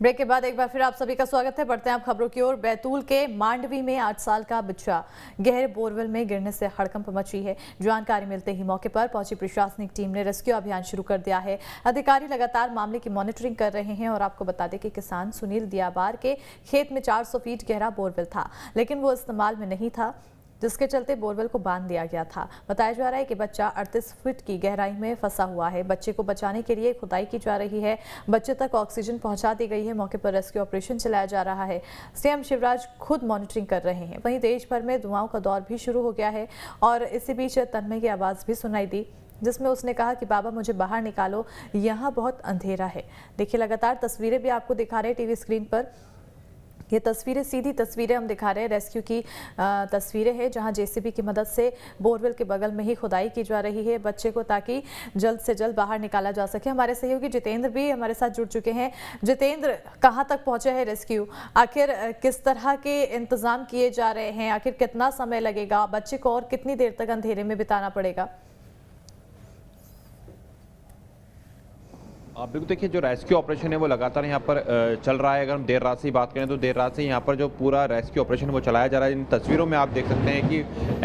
Break के बाद एक बार फिर आप सभी का स्वागत है। बढ़ते हैं आप खबरों की ओर। बैतूल के मांडवी में 8 साल का बच्चा गहरे बोरवेल में गिरने से हड़कंप मची है। जानकारी मिलते ही मौके पर पहुंची प्रशासनिक टीम ने रेस्क्यू अभियान शुरू कर दिया है। अधिकारी लगातार मामले की मॉनिटरिंग कर रहे हैं और आपको बता दें कि किसान सुनील दियाबार के खेत में 400 फीट गहरा बोरवेल था, लेकिन वो इस्तेमाल में नहीं था, जिसके चलते बोरवेल को बांध दिया गया था। बताया जा रहा है कि बच्चा 38 फीट की गहराई में फंसा हुआ है। बच्चे को बचाने के लिए खुदाई की जा रही है। बच्चे तक ऑक्सीजन पहुंचा दी गई है। मौके पर रेस्क्यू ऑपरेशन चलाया जा रहा है। सीएम शिवराज खुद मॉनिटरिंग कर रहे हैं। वहीं देश भर में दुआओं का दौर भी शुरू हो गया है और इसी बीच तन्मय की आवाज़ भी सुनाई दी, जिसमें उसने कहा कि बाबा मुझे बाहर निकालो, यहाँ बहुत अंधेरा है। देखिए, लगातार तस्वीरें भी आपको दिखा रहे हैं टीवी स्क्रीन पर। ये तस्वीरें सीधी तस्वीरें हम दिखा रहे हैं, रेस्क्यू की तस्वीरें हैं जहां जेसीबी की मदद से बोरवेल के बगल में ही खुदाई की जा रही है बच्चे को, ताकि जल्द से जल्द बाहर निकाला जा सके। हमारे सहयोगी जितेंद्र भी हमारे साथ जुड़ चुके हैं। जितेंद्र, कहां तक पहुंचे है रेस्क्यू? आखिर किस तरह के इंतजाम किए जा रहे हैं? आखिर कितना समय लगेगा? बच्चे को और कितनी देर तक अंधेरे में बिताना पड़ेगा? बिल्कुल, देखिए जो रेस्क्यू ऑपरेशन है वो लगातार यहाँ पर चल रहा है। अगर हम देर रात से ही बात करें तो देर रात से यहाँ पर जो पूरा रेस्क्यू ऑपरेशन वो चलाया जा रहा है। इन तस्वीरों में आप देख सकते हैं कि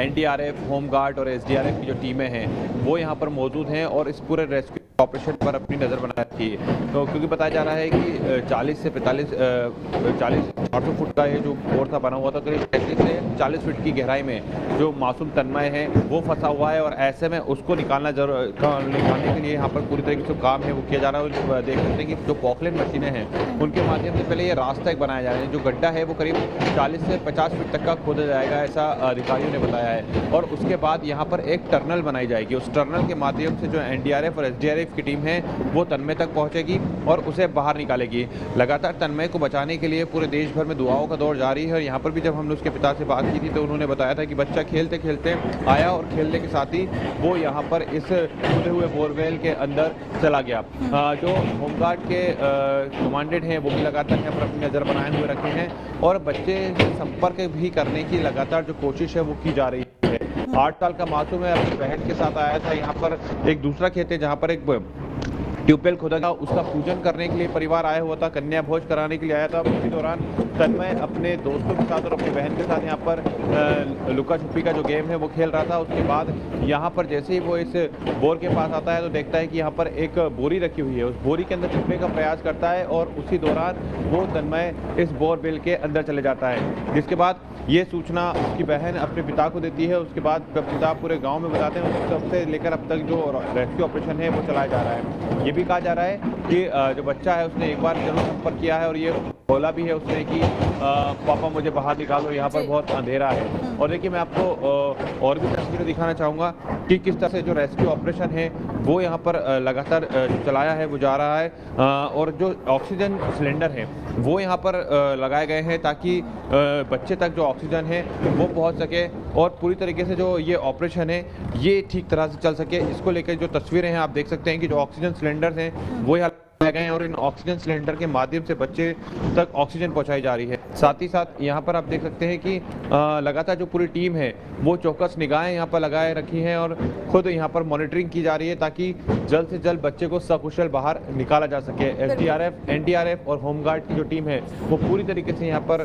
एनडीआरएफ, होमगार्ड और एसडीआरएफ की जो टीमें हैं वो यहाँ पर मौजूद हैं और इस पूरे रेस्क्यू ऑपरेशन पर अपनी नज़र बनाई रखी है। तो क्योंकि बताया जा रहा है कि 40 से 400 फुट का ये जो बोर था बना हुआ था, करीब 35 से 40 फीट की गहराई में जो मासूम तन्मय है वो फंसा हुआ है और ऐसे में उसको निकालने के लिए यहाँ पर पूरी तरीके से काम है वो किया जा रहा है। देख सकते हैं कि जो पॉकलेन मशीनें हैं उनके माध्यम से पहले ये रास्ता एक बनाया जा रहा है। जो गड्ढा है वो करीब 40 से 50 फीट तक का खोदा जाएगा, ऐसा अधिकारियों ने बताया है। और उसके बाद यहाँ पर एक टनल बनाई जाएगी। उस टनल के माध्यम से जो एनडीआरएफ और एसडीआरएफ की टीम है वो तन्मय तक पहुंचेगी और उसे बाहर निकालेगी। लगातार तन्मय को बचाने के लिए पूरे देश भर में दुआओं का दौर जारी है। और यहाँ पर भी जब हमने उसके पिता से बात की थी तो उन्होंने बताया था कि बच्चा खेलते खेलते आया और खेलने के साथ ही वो यहाँ पर इस खुले हुए बोरवेल के अंदर चला गया। जो होमगार्ड के कमांडेंट हैं वो भी लगातार यहाँ पर अपनी नज़र बनाए हुए रखे हैं और बच्चे से संपर्क भी करने की लगातार जो कोशिश है वो की जा रही है। 8 साल का मासूम है, अपनी बहन के साथ आया था। यहाँ पर एक दूसरा खेत है जहाँ पर एक ट्यूबवेल खोदा था, उसका पूजन करने के लिए परिवार आया हुआ था, कन्या भोज कराने के लिए आया था। उसी दौरान तन्मय अपने दोस्तों के साथ और अपनी बहन के साथ यहाँ पर लुका छुपी का जो गेम है वो खेल रहा था। उसके बाद यहाँ पर जैसे ही वो इस बोर के पास आता है तो देखता है कि यहाँ पर एक बोरी रखी हुई है। उस बोरी के अंदर छुपने का प्रयास करता है और उसी दौरान वो तन्मय इस बोरवेल के अंदर चले जाता है, जिसके बाद ये सूचना उसकी बहन अपने पिता को देती है। उसके बाद पिता पूरे गाँव में बताते हैं। उस तब से लेकर अब तक जो रेस्क्यू ऑपरेशन है वो चलाया जा रहा है। ये भी कहा जा रहा है कि जो बच्चा है उसने एक बार जरूर संपर्क किया है और ये बोला भी है उसने कि पापा मुझे बाहर निकालो, यहाँ पर बहुत अंधेरा है। और देखिए, मैं आपको और भी तस्वीरें दिखाना चाहूँगा कि किस तरह से जो रेस्क्यू ऑपरेशन है वो यहाँ पर लगातार चलाया है वो जा रहा है। और जो ऑक्सीजन सिलेंडर है वो यहाँ पर लगाए गए हैं ताकि बच्चे तक जो ऑक्सीजन है वो पहुँच सके और पूरी तरीके से जो ये ऑपरेशन है ये ठीक तरह से चल सके। इसको लेकर जो तस्वीरें हैं आप देख सकते हैं कि जो ऑक्सीजन सिलेंडर हैं वो यहाँ लगाए गए हैं और इन ऑक्सीजन सिलेंडर के माध्यम से बच्चे तक ऑक्सीजन पहुंचाई जा रही है। साथ ही साथ यहाँ पर आप देख सकते हैं कि लगातार जो पूरी टीम है वो चौकस निगाहें यहाँ पर लगाए रखी हैं और खुद यहाँ पर मॉनिटरिंग की जा रही है ताकि जल्द से जल्द बच्चे को सकुशल बाहर निकाला जा सके। एसडीआरएफ, एनडीआरएफ और होमगार्ड की जो टीम है वो पूरी तरीके से यहाँ पर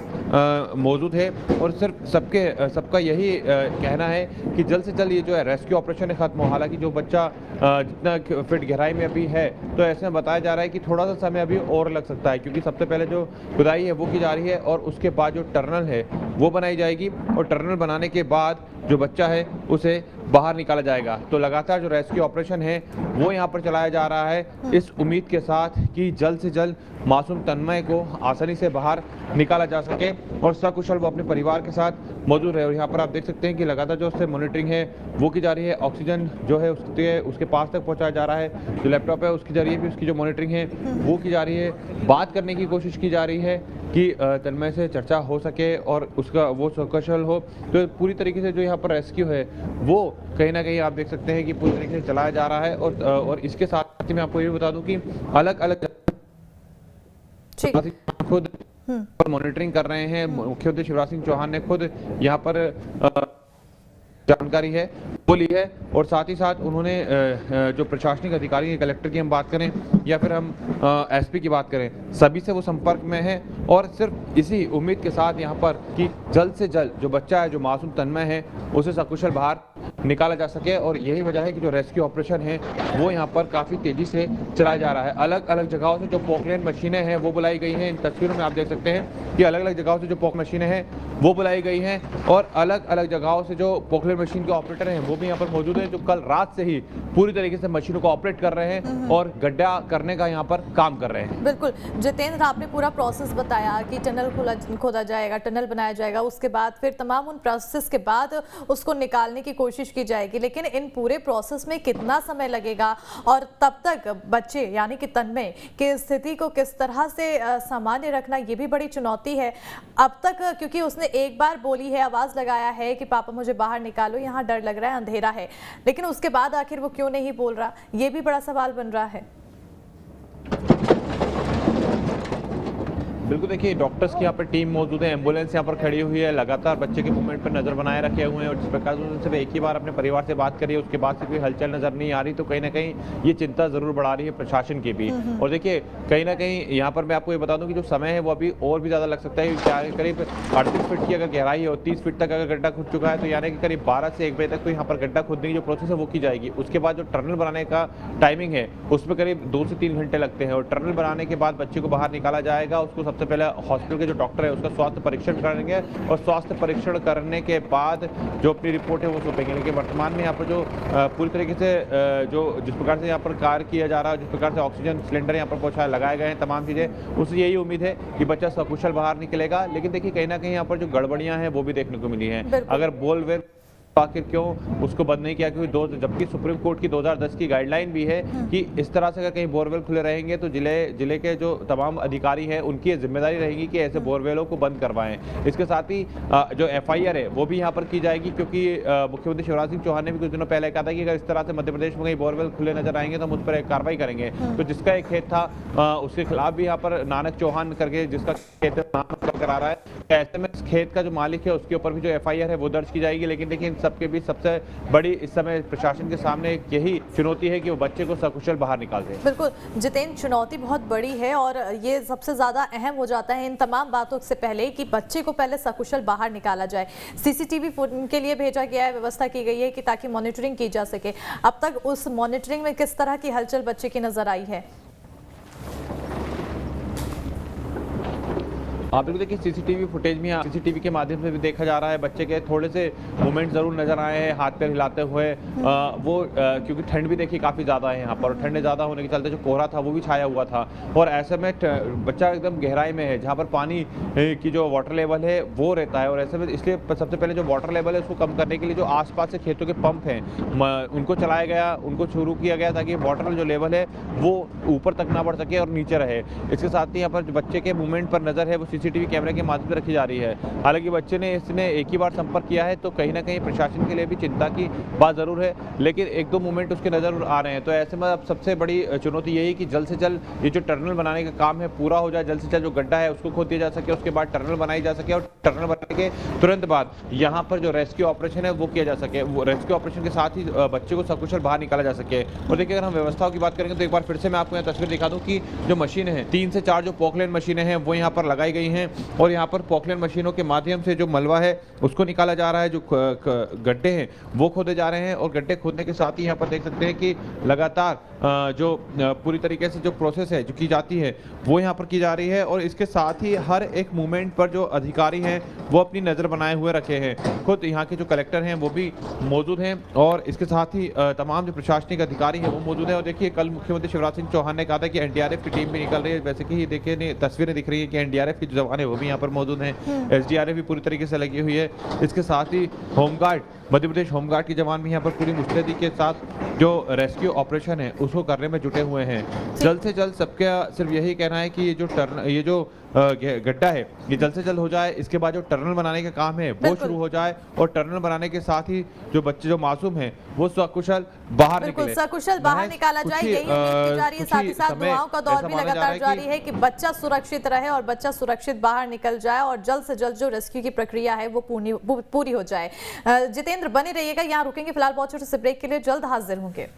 मौजूद है और सिर्फ सबका यही कहना है कि जल्द से जल्द ये जो है रेस्क्यू ऑपरेशन है खत्म हो। हालांकि जो बच्चा जितना फीट गहराई में अभी है तो ऐसे में बताया जा रहा है कि थोड़ा सा समय अभी और लग सकता है, क्योंकि सबसे पहले जो खुदाई है वो की जा रही है और उसके बाद जो टनल है वो बनाई जाएगी और टनल बनाने के बाद जो बच्चा है उसे बाहर निकाला जाएगा। तो लगातार जो रेस्क्यू ऑपरेशन है वो यहाँ पर चलाया जा रहा है इस उम्मीद के साथ कि जल्द से जल्द मासूम तन्मय को आसानी से बाहर निकाला जा सके और सकुशल वो अपने परिवार के साथ मौजूद रहे। और यहाँ पर आप देख सकते हैं कि लगातार जो उससे मॉनिटरिंग है वो की जा रही है। ऑक्सीजन जो है उसके पास तक पहुँचाया जा रहा है। जो लैपटॉप है उसके जरिए भी उसकी जो मॉनिटरिंग है वो की जा रही है। बात करने की कोशिश की जा रही है कि तन्मय से चर्चा हो सके और उसका वो सकुशल हो। तो पूरी तरीके से जो यहाँ पर रेस्क्यू है वो कहीं ना कहीं आप देख सकते हैं कि पूरी तरीके से चलाया जा रहा है। और इसके साथ ही मैं आपको ये भी बता दूं कि अलग अलग खुद मॉनिटरिंग कर रहे हैं। मुख्यमंत्री शिवराज सिंह चौहान ने खुद यहाँ पर जानकारी है वो ली है। और साथ ही साथ उन्होंने जो प्रशासनिक अधिकारी हैं, कलेक्टर की हम बात करें या फिर हम एसपी की बात करें, सभी से वो संपर्क में है और सिर्फ इसी उम्मीद के साथ यहाँ पर कि जल्द से जल्द जो बच्चा है, जो मासूम तन्मय है, उसे सकुशल बाहर निकाला जा सके। और यही वजह है कि जो रेस्क्यू ऑपरेशन है वो यहाँ पर काफ़ी तेज़ी से चलाया जा रहा है। अलग अलग जगहों से जो पोकलेन मशीनें हैं वो बुलाई गई हैं। इन तस्वीरों में आप देख सकते हैं कि अलग अलग जगहों से जो पोक मशीनें हैं वो बुलाई गई हैं और अलग अलग जगहों से जो पोकलेन मशीन के ऑपरेटर हैं वो भी यहाँ पर मौजूद हैं, जो कल रात से ही पूरी तरीके से मशीनों को ऑपरेट कर रहे हैं और गड्ढा करने का यहाँ पर काम कर रहे हैं। बिल्कुल जितेंद्र, आपने पूरा प्रोसेस बताया कि टनल खोदा जाएगा, टनल बनाया जाएगा, उसके बाद फिर तमाम उन प्रोसेस के बाद उसको निकालने की कोशिश की जाएगी, लेकिन इन पूरे प्रोसेस में कितना समय लगेगा और तब तक बच्चे यानी कि तन्मय की स्थिति को किस तरह से सामान्य रखना, ये भी बड़ी चुनौती है। अब तक क्योंकि उसने एक बार बोली है, आवाज लगाया है कि पापा मुझे बाहर निकालो, यहाँ डर लग रहा है, अंधेरा है, लेकिन उसके बाद आखिर वो क्यों नहीं बोल रहा, ये भी बड़ा सवाल बन रहा है। बिल्कुल, देखिए डॉक्टर्स की यहाँ पर टीम मौजूद है, एम्बुलेंस यहाँ पर खड़ी हुई है, लगातार बच्चे के मूवमेंट पर नजर बनाए रखे हुए हैं और जिस प्रकार से उनसे एक ही बार अपने परिवार से बात करी है उसके बाद से कोई हलचल नजर नहीं आ रही, तो कहीं ना कहीं ये चिंता जरूर बढ़ा रही है प्रशासन की भी। और देखिए कहीं ना कहीं यहाँ पर मैं आपको ये बता दूं कि जो समय है वो अभी और भी ज्यादा लग सकता है। करीब 38 फीट की अगर गहराई है और 30 फीट तक अगर गड्ढा खुद चुका है तो यानी कि करीब 12 से 1 बजे तक तो यहाँ पर गड्ढा खोदने की जो प्रोसेस है वो की जाएगी। उसके बाद जो टनल बनाने का टाइमिंग है उसमें करीब 2 से 3 घंटे लगते हैं और टनल बनाने के बाद बच्चे को बाहर निकाला जाएगा। उसको सबसे पहले हॉस्पिटल के जो डॉक्टर है उसका स्वास्थ्य परीक्षण करेंगे और स्वास्थ्य परीक्षण करने के बाद जो अपनी रिपोर्ट है वो सौंपेंगे। लेकिन वर्तमान में यहाँ पर जो पूरी तरीके से जो जिस प्रकार से यहाँ पर कार्य किया जा रहा है, जिस प्रकार से ऑक्सीजन सिलेंडर यहाँ पर पहुंचाए लगाए गए हैं, तमाम चीजें, उससे यही उम्मीद है कि बच्चा सकुशल बाहर निकलेगा। लेकिन देखिए कहीं ना कहीं यहाँ पर जो गड़बड़ियां हैं वो भी देखने को मिली हैं। अगर बोलवेल आखिर क्यों उसको बंद नहीं किया, क्योंकि जबकि सुप्रीम कोर्ट की 2010 की गाइडलाइन भी है कि इस तरह से अगर कहीं बोरवेल खुले रहेंगे तो जिले के जो तमाम अधिकारी हैं उनकी जिम्मेदारी रहेगी कि ऐसे बोरवेलों को बंद करवाएं। इसके साथ ही जो FIR है वो भी यहाँ पर की जाएगी, क्योंकि मुख्यमंत्री शिवराज सिंह चौहान ने भी कुछ दिनों पहले कहा था कि अगर इस तरह से मध्य प्रदेश में कहीं बोरवेल खुले नजर आएंगे तो हम उस पर एक कार्रवाई करेंगे। तो जिसका एक खेत था उसके खिलाफ भी यहाँ पर नानक चौहान करके जिसका खेत करा रहा है, ऐसे में इस खेत का जो मालिक है उसके ऊपर भी जो FIR है वो दर्ज की जाएगी। लेकिन देखिए इन सबके बीच सबसे बड़ी इस समय प्रशासन के सामने यही चुनौती है कि वो बच्चे को सकुशल बाहर निकाल दे। बिल्कुल जितेंद्र, चुनौती बहुत बड़ी है और ये सबसे ज्यादा अहम हो जाता है इन तमाम बातों से पहले कि बच्चे को पहले सकुशल बाहर निकाला जाए। CCTV के लिए भेजा गया है, व्यवस्था की गई है कि ताकि मॉनिटरिंग की जा सके। अब तक उस मॉनिटरिंग में किस तरह की हलचल बच्चे की नजर आई है? आप बिल्कुल देखिए CCTV फुटेज में CCTV के माध्यम से भी देखा जा रहा है, बच्चे के थोड़े से मूवमेंट जरूर नजर आए हैं हाथ पैर हिलाते हुए। क्योंकि ठंड भी देखिए काफ़ी ज़्यादा है यहाँ पर, ठंड ज़्यादा होने के चलते जो कोहरा था वो भी छाया हुआ था और ऐसे में बच्चा एकदम गहराई में है जहाँ पर पानी की जो वाटर लेवल है वो रहता है। और ऐसे में इसलिए सबसे पहले जो वाटर लेवल है उसको कम करने के लिए जो आसपास से खेतों के पंप हैं उनको चलाया गया, उनको शुरू किया गया ताकि वाटर जो लेवल है वो ऊपर तक ना बढ़ सके और नीचे रहे। इसके साथ ही यहाँ पर बच्चे के मूवमेंट पर नज़र है वो CCTV कैमरे के माध्यम से रखी जा रही है। हालांकि बच्चे ने इसने एक ही बार संपर्क किया है तो कहीं ना कहीं प्रशासन के लिए भी चिंता की बात जरूर है, लेकिन एक दो मूवमेंट उसके नजर आ रहे हैं। तो ऐसे में अब सबसे बड़ी चुनौती यही कि जल्द से जल्द ये जो टनल बनाने का काम है पूरा हो जाए, जल्द से जल्द जो गड्ढा है उसको खोद दिया जा सके, उसके बाद टनल बनाई जा सके और टनल बनाने के तुरंत बाद यहाँ पर जो रेस्क्यू ऑपरेशन है वो किया जा सके। वो रेस्क्यू ऑपरेशन के साथ ही बच्चे को सकुशल बाहर निकाला जा सके। और देखिए अगर हम व्यवस्थाओं की बात करेंगे तो एक बार फिर से मैं आपको यहाँ तस्वीर दिखा दूं कि जो मशीनें हैं 3 से 4 जो पोकलेन मशीनें हैं वो यहाँ पर लगाई गई हैं और यहाँ पर पोकलेन मशीनों के माध्यम से जो मलबा है उसको निकाला जा रहा है, जो गड्ढे हैं वो खोदे जा रहे हैं। और गड्ढे खोदने के साथ ही यहाँ पर देख सकते हैं कि लगातार जो पूरी तरीके से जो प्रोसेस है जो की जाती है वो यहाँ पर की जा रही है। और इसके साथ ही हर एक मूवमेंट पर जो अधिकारी हैं वो अपनी नज़र बनाए हुए रखे हैं। खुद यहाँ के जो कलेक्टर हैं वो भी मौजूद हैं और इसके साथ ही तमाम जो प्रशासनिक अधिकारी हैं वो मौजूद हैं। और देखिए कल मुख्यमंत्री शिवराज सिंह चौहान ने कहा था कि NDRF की टीम भी निकल रही है, वैसे कि देखिए तस्वीरें दिख रही है कि NDRF के जो जवान है वो भी यहाँ पर मौजूद हैं, SDRF भी पूरी तरीके से लगी हुई है। इसके साथ ही होमगार्ड, मध्य प्रदेश होमगार्ड के जवान भी यहाँ पर पूरी मुस्तैदी के साथ जो रेस्क्यू ऑपरेशन है उसको करने में जुटे हुए हैं। जल्द से जल्द सबका सिर्फ यही कहना है कि ये जो गड्ढा है ये जल्द से जल्द हो जाए, इसके बाद जो टनल बनाने का काम है वो शुरू हो जाए और टनल बनाने के साथ ही जो बच्चे जो मासूम हैं वो सकुशल बाहर निकले, सकुशल बाहर निकाला जाए, यही उम्मीद की जा रही है। साथ ही साथ दुआओं का दौर भी लगातार जारी है कि बच्चा सुरक्षित रहे और बच्चा सुरक्षित सुरक्षित बाहर निकल जाए और जल्द से जल्द जो रेस्क्यू की प्रक्रिया है वो पूरी हो जाए। जितेंद्र बने रहिएगा, यहाँ रुकेंगे फिलहाल बहुत छोटे से ब्रेक के लिए, जल्द हाजिर होंगे।